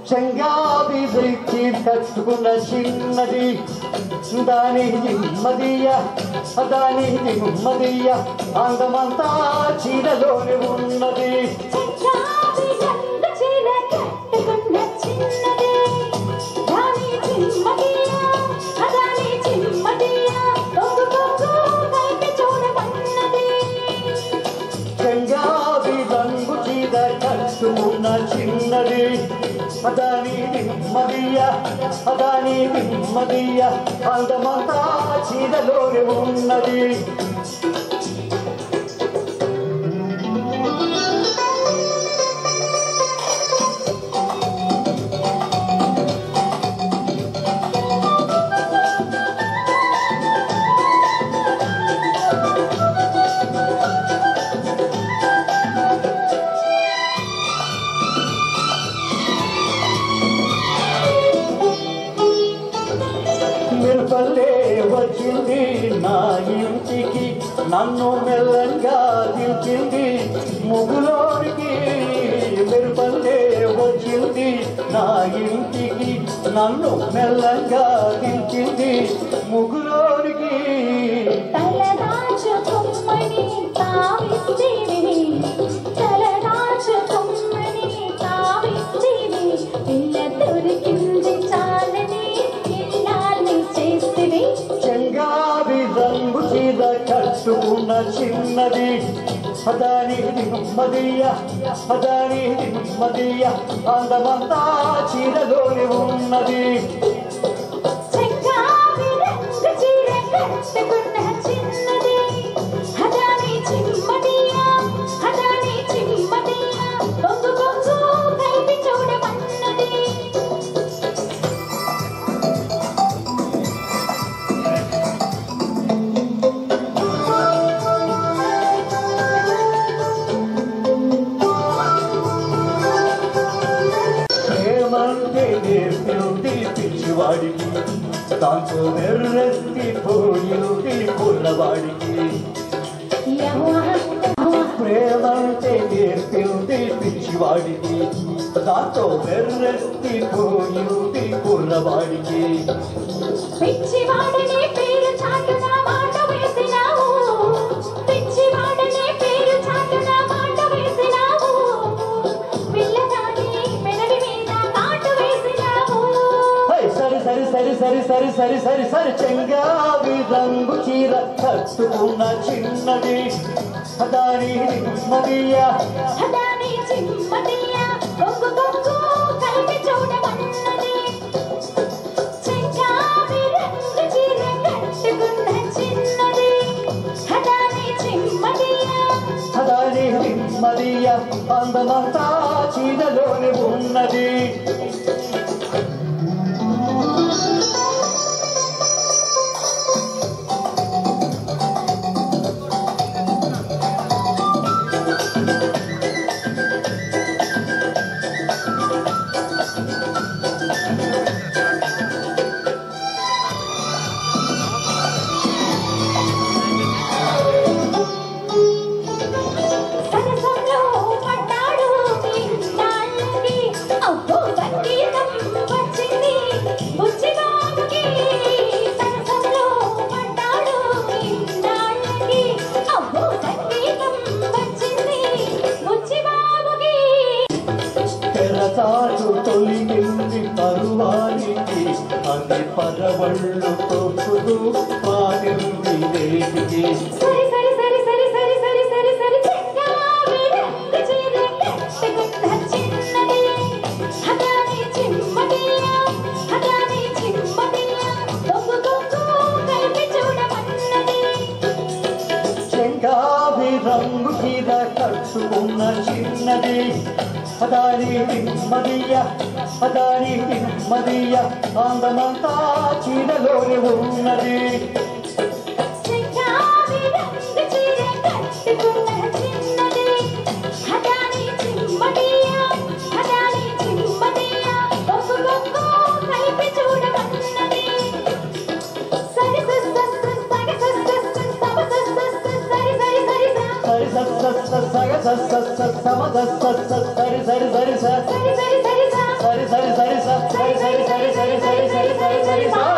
చెంగావి bridge కట్టుకున్న చిన్నది దాని నెమ్మదియ దాని నెమ్మదియ అందమంతా చీరలోనే ఉన్నది చెంగావి రంగు చీర కట్టుకున్న చిన్నది అదాని నెమ్మదియ అదాని నెమ్మదియ అందమంతా చీరలోనే ఉన్నది మెరుపల్లే వచ్చింది నా ఇంటికి నన్ను మెల్లంగా దించింది ముగ్గులోనికి మెరుపల్లే వచ్చింది నా ఇంటికి నన్ను మెల్లంగా దించింది ముగ్గులోనికి చెంగావి రంగు చీర కట్టుకున్న చిన్నది అదాని నెమ్మదియ అదాని నెమ్మదియ అందమంతా చీరలోనే ఉన్నది పిచ్చివాడికి దాంతో వెర్రెత్తి పోయింది కుర్రవాడికి ప్రేమంటే నేర్పింది పిచ్చివాడికి దాంతో వెర్రెత్తి పోయింది కుర్రవాడికి పిచ్చివాడిని పేరు చాటున మాట వేసినావు పిచ్చివాడిని పేరు చాటున మాట వేసినావు పిల్లగాని పెదవి మీద కాటు వేసినావు సరి సరి సరి సరి సరి సరి సరి సరి చెంగావి రంగు చీర కట్టుకున్న చిన్నది అదాని నెమ్మదియ అదాని చిమ్మదియ కొంగు కొంగు కలిపి చూడమన్నది చెంగావి రంగు చీర కట్టుకున్న చిన్నది అదాని చిమ్మదియ అదాని నెమ్మదియ అందమంతా చీరలోనే ఉన్నది చాటు తొలిగింది పరువానికి అది పరవళ్ళు తొక్కుతూ పాడింది వేదికి చెంగావి రంగు చీర కట్టుకున్న చిన్నది అదాని నెమ్మదియ అదాని నెమ్మదియ అందమంతా చీరలోనే ఉన్నది సరి సరి సమగ సరి సరి సరి సరి సరి సరి సరి సరి సరి సరి సరి సరి సరి సరి సరి సరి